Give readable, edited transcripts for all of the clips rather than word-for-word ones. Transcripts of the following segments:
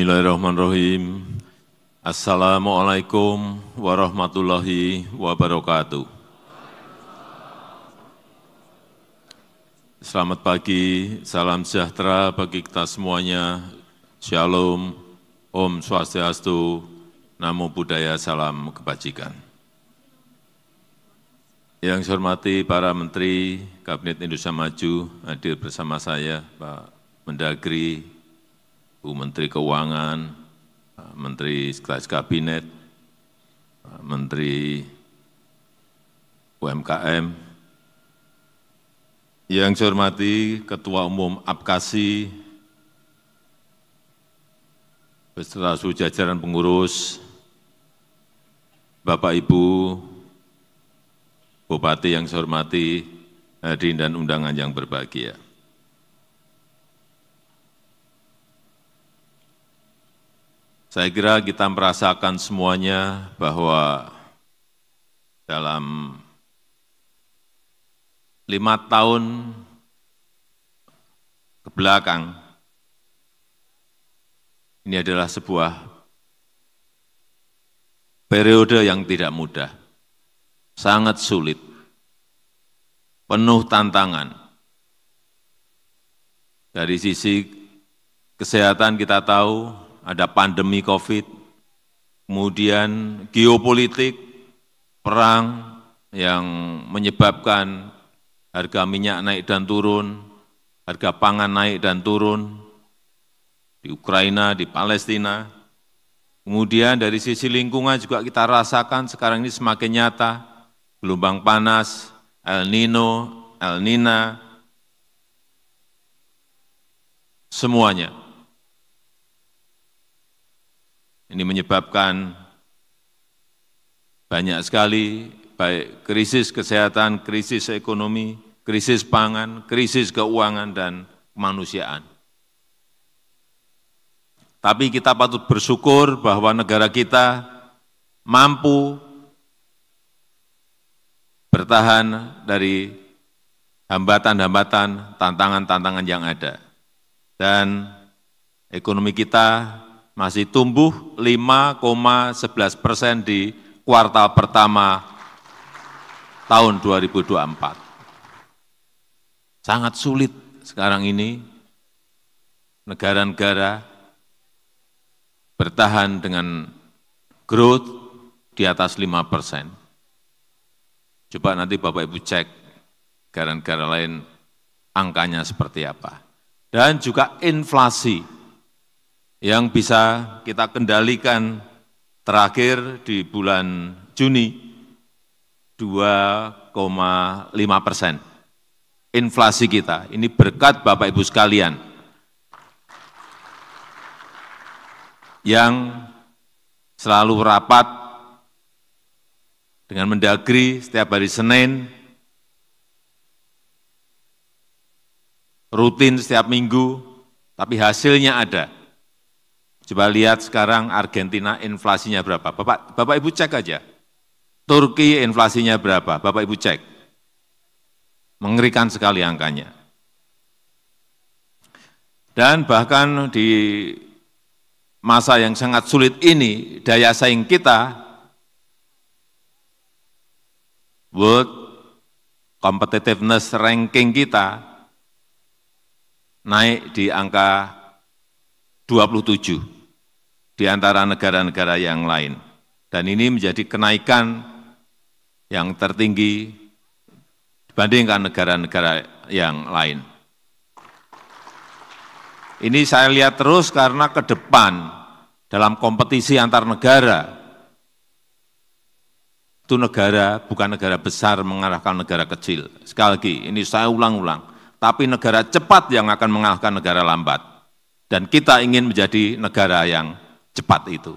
Bismillahirrahmanirrahim. Assalamualaikum warahmatullahi wabarakatuh. Selamat pagi, salam sejahtera bagi kita semuanya. Shalom, Om Swastiastu, Namo Buddhaya, salam kebajikan. Yang saya hormati para Menteri Kabinet Indonesia Maju, hadir bersama saya Pak Mendagri, Bu Menteri Keuangan, Pak Menteri Sekretaris Kabinet, Pak Menteri UMKM, yang saya hormati Ketua Umum APKASI, beserta seluruh jajaran pengurus, Bapak Ibu, Bupati yang saya hormati, hadirin dan undangan yang berbahagia. Saya kira kita merasakan semuanya bahwa dalam 5 tahun ke belakang, ini adalah sebuah periode yang tidak mudah, sangat sulit, penuh tantangan. Dari sisi kesehatan kita tahu, ada pandemi COVID, kemudian geopolitik, perang yang menyebabkan harga minyak naik dan turun, harga pangan naik dan turun, di Ukraina, di Palestina. Kemudian dari sisi lingkungan juga kita rasakan sekarang ini semakin nyata, gelombang panas, El Nino, El Nina, semuanya. Ini menyebabkan banyak sekali, baik krisis kesehatan, krisis ekonomi, krisis pangan, krisis keuangan, dan kemanusiaan. Tapi kita patut bersyukur bahwa negara kita mampu bertahan dari hambatan-hambatan, tantangan-tantangan yang ada. Dan ekonomi kita masih tumbuh 5,11% di kuartal pertama tahun 2024. Sangat sulit sekarang ini negara-negara bertahan dengan growth di atas 5%. Coba nanti Bapak Ibu cek negara-negara lain angkanya seperti apa. Dan juga inflasi yang bisa kita kendalikan terakhir di bulan Juni 2,5%. Inflasi kita, ini berkat Bapak Ibu sekalian yang selalu rapat dengan Mendagri setiap hari Senin, rutin setiap minggu, tapi hasilnya ada. Coba lihat sekarang Argentina inflasinya berapa. Bapak Ibu cek aja. Turki inflasinya berapa, Bapak Ibu cek. Mengerikan sekali angkanya. Dan bahkan di masa yang sangat sulit ini, daya saing kita, World Competitiveness Ranking kita, naik di angka 27. Di antara negara-negara yang lain. Dan ini menjadi kenaikan yang tertinggi dibandingkan negara-negara yang lain. Ini saya lihat terus karena ke depan dalam kompetisi antar negara, itu negara bukan negara besar mengalahkan negara kecil. Sekali lagi, ini saya ulang-ulang, tapi negara cepat yang akan mengalahkan negara lambat. Dan kita ingin menjadi negara yang cepat itu.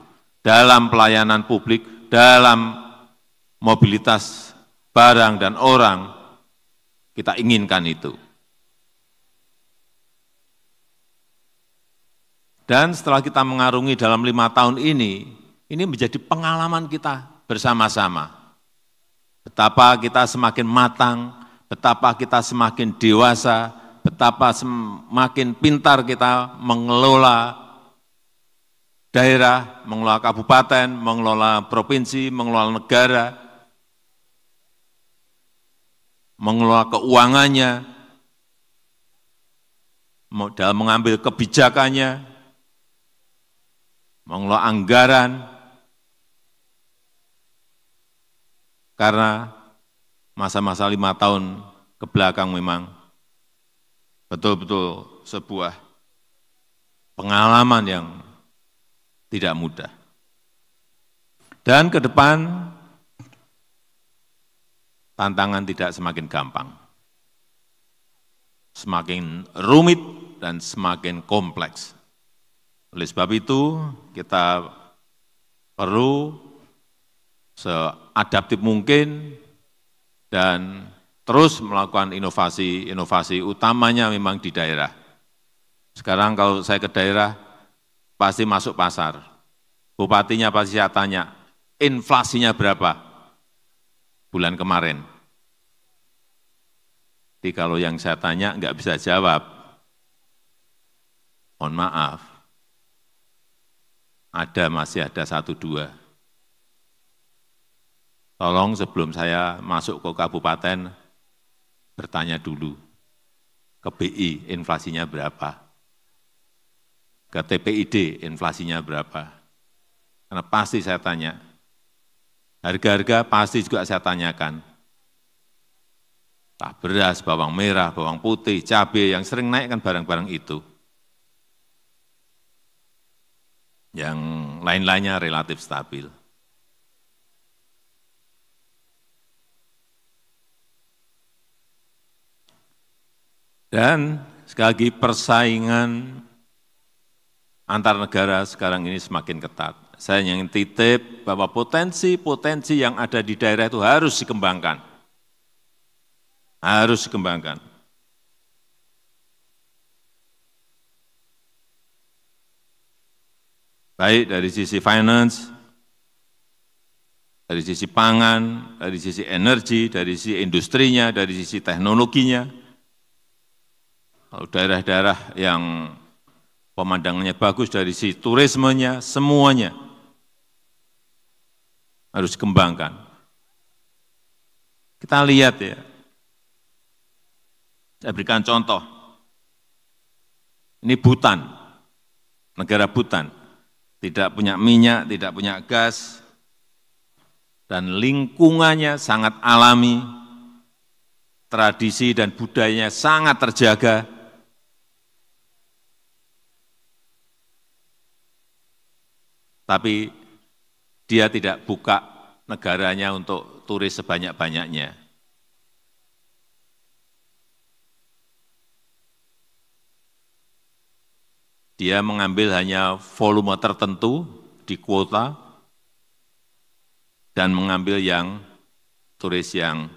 Dalam pelayanan publik, dalam mobilitas barang dan orang, kita inginkan itu. Dan setelah kita mengarungi dalam 5 tahun ini menjadi pengalaman kita bersama-sama. Betapa kita semakin matang, betapa kita semakin dewasa, betapa semakin pintar kita mengelola daerah, mengelola kabupaten, mengelola provinsi, mengelola negara, mengelola keuangannya, dalam mengambil kebijakannya, mengelola anggaran, karena masa-masa 5 tahun ke belakang memang betul-betul sebuah pengalaman yang tidak mudah. Dan ke depan tantangan tidak semakin gampang, semakin rumit dan semakin kompleks. Oleh sebab itu, kita perlu seadaptif mungkin dan terus melakukan inovasi utamanya memang di daerah. Sekarang kalau saya ke daerah, pasti masuk pasar. Bupatinya pasti saya tanya, inflasinya berapa bulan kemarin? Jadi kalau yang saya tanya nggak bisa jawab, mohon maaf, masih ada 1-2. Tolong sebelum saya masuk ke kabupaten, bertanya dulu ke BI inflasinya berapa, ke TPID inflasinya berapa. Karena pasti saya tanya, harga-harga pasti juga saya tanyakan. Beras, bawang merah, bawang putih, cabai, yang sering naik kan barang-barang itu. Yang lain-lainnya relatif stabil. Dan sekali lagi persaingan antar negara sekarang ini semakin ketat. Saya ingin titip bahwa potensi-potensi yang ada di daerah itu harus dikembangkan. Harus dikembangkan. Baik dari sisi finance, dari sisi pangan, dari sisi energi, dari sisi industrinya, dari sisi teknologinya. Kalau daerah-daerah yang pemandangannya bagus dari sisi turismenya, semuanya harus dikembangkan. Kita lihat ya, saya berikan contoh, ini Bhutan, negara Bhutan, tidak punya minyak, tidak punya gas, dan lingkungannya sangat alami, tradisi dan budayanya sangat terjaga. Tapi dia tidak buka negaranya untuk turis sebanyak-banyaknya. Dia mengambil hanya volume tertentu di kuota dan mengambil yang turis yang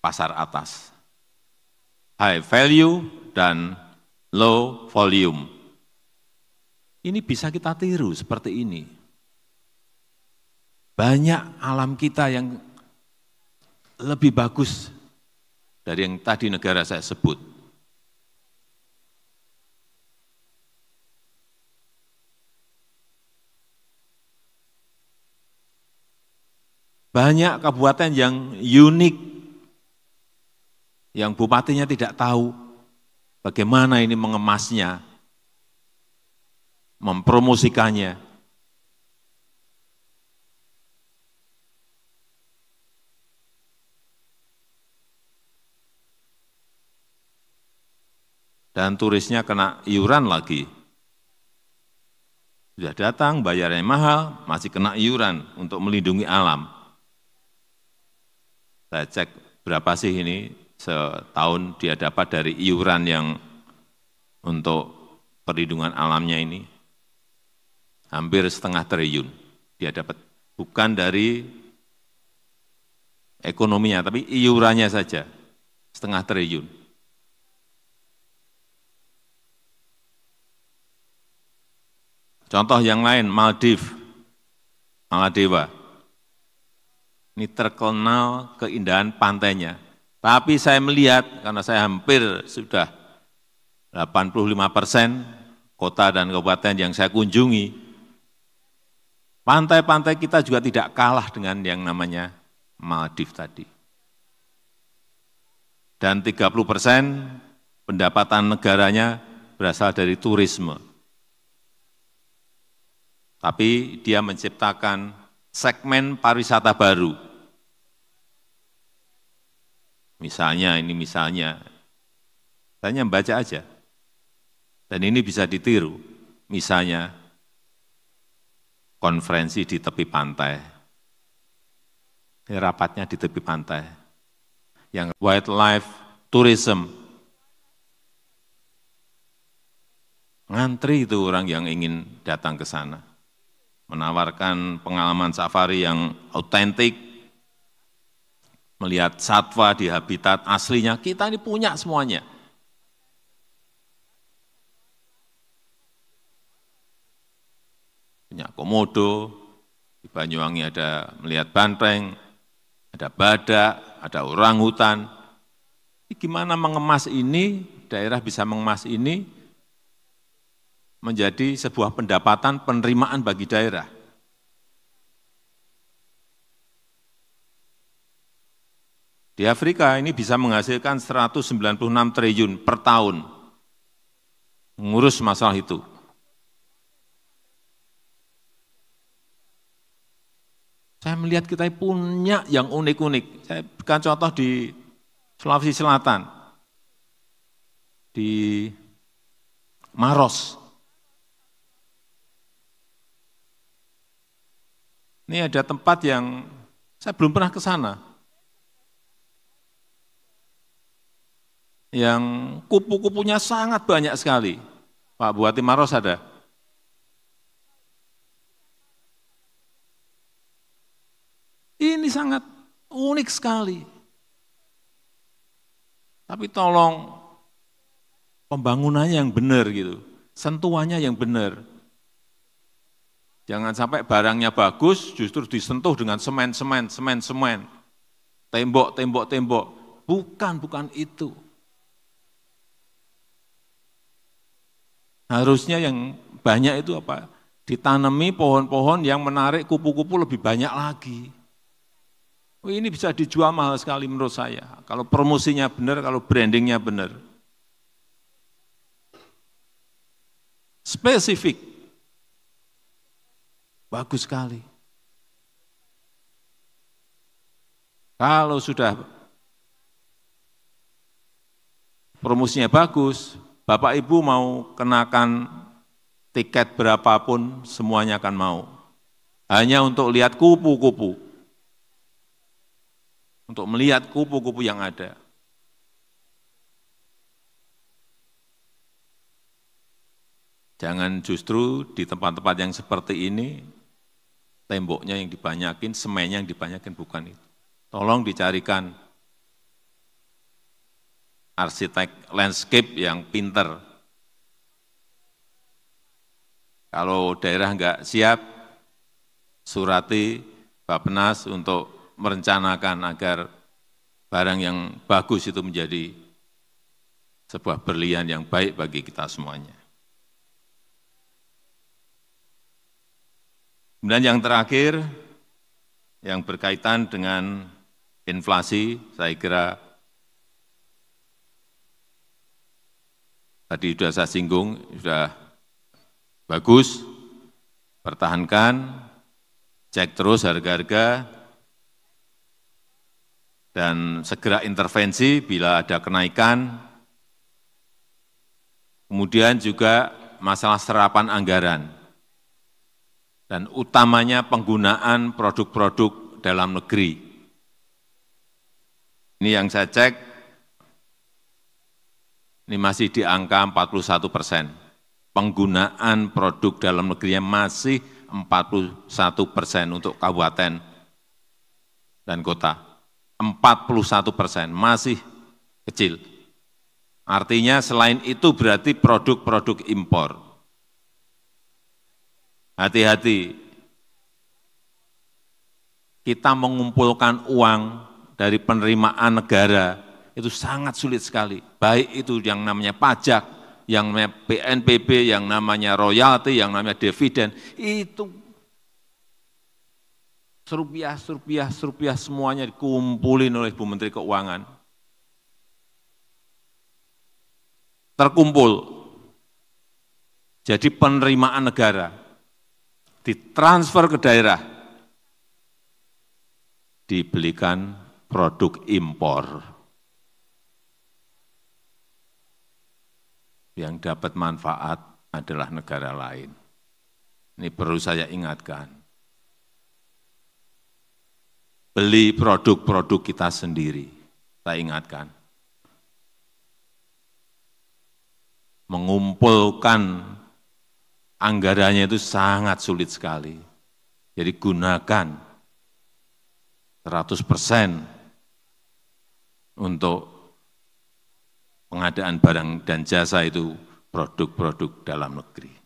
pasar atas, high value dan low volume. Ini bisa kita tiru seperti ini. Banyak alam kita yang lebih bagus dari yang tadi negara saya sebut. Banyak kabupaten yang unik, yang bupatinya tidak tahu bagaimana ini mengemasnya, mempromosikannya. Dan turisnya kena iuran lagi. Sudah datang, bayarnya mahal, masih kena iuran untuk melindungi alam. Saya cek berapa sih ini setahun dia dapat dari iuran yang untuk perlindungan alamnya ini. Hampir 0,5 triliun dia dapat. Bukan dari ekonominya, tapi iurannya saja 0,5 triliun. Contoh yang lain, Maladewa. Ini terkenal keindahan pantainya. Tapi saya melihat, karena saya hampir sudah 85% kota dan kabupaten yang saya kunjungi, pantai-pantai kita juga tidak kalah dengan yang namanya Maldives tadi. Dan 30% pendapatan negaranya berasal dari turisme. Tapi dia menciptakan segmen pariwisata baru. Misalnya, saya hanya membaca aja. Dan ini bisa ditiru, misalnya konferensi di tepi pantai, rapatnya di tepi pantai, yang wildlife tourism, ngantri itu orang yang ingin datang ke sana, menawarkan pengalaman safari yang autentik, melihat satwa di habitat aslinya, kita ini punya semuanya. Punya komodo, di Banyuwangi ada melihat banteng, ada badak, ada orangutan. Gimana mengemas ini, daerah bisa mengemas ini menjadi sebuah pendapatan penerimaan bagi daerah. Di Afrika ini bisa menghasilkan 196 triliun per tahun, mengurus masalah itu. Saya melihat kita punya yang unik-unik. Saya berikan contoh di Sulawesi Selatan, di Maros. Ini ada tempat yang saya belum pernah ke sana, yang kupu-kupunya sangat banyak sekali. Pak Bupati Maros ada? Ini sangat unik sekali. Tapi tolong pembangunannya yang benar gitu, sentuhannya yang benar. Jangan sampai barangnya bagus justru disentuh dengan semen. Tembok. Bukan itu. Harusnya yang banyak itu apa? Ditanami pohon-pohon yang menarik kupu-kupu lebih banyak lagi. Ini bisa dijual mahal sekali menurut saya. Kalau promosinya benar, kalau brandingnya benar. Spesifik. Bagus sekali. Kalau sudah promosinya bagus, Bapak Ibu mau kenakan tiket berapapun, semuanya akan mau. Hanya untuk lihat kupu-kupu. Untuk melihat kupu-kupu yang ada. Jangan justru di tempat-tempat yang seperti ini, temboknya yang dibanyakin, semennya yang dibanyakin, bukan itu. Tolong dicarikan arsitek landscape yang pinter. Kalau daerah enggak siap, surati Bappenas untuk merencanakan agar barang yang bagus itu menjadi sebuah berlian yang baik bagi kita semuanya. Kemudian yang terakhir, yang berkaitan dengan inflasi, saya kira tadi sudah saya singgung, sudah bagus, pertahankan, cek terus harga-harga, dan segera intervensi bila ada kenaikan. Kemudian juga masalah serapan anggaran, dan utamanya penggunaan produk-produk dalam negeri. Ini yang saya cek, ini masih di angka 41%. Penggunaan produk dalam negerinya masih 41% untuk kabupaten dan kota. 41%, masih kecil. Artinya selain itu berarti produk-produk impor. Hati-hati, kita mengumpulkan uang dari penerimaan negara, itu sangat sulit sekali. Baik itu yang namanya pajak, yang namanya PNBP, yang namanya royalti, yang namanya dividen, itu serupiah semuanya dikumpulin oleh Bu Menteri Keuangan. Terkumpul. Jadi penerimaan negara ditransfer ke daerah, dibelikan produk impor. Yang dapat manfaat adalah negara lain. Ini perlu saya ingatkan. Beli produk-produk kita sendiri, saya ingatkan. Mengumpulkan anggarannya itu sangat sulit sekali. Jadi gunakan 100% untuk pengadaan barang dan jasa itu produk-produk dalam negeri.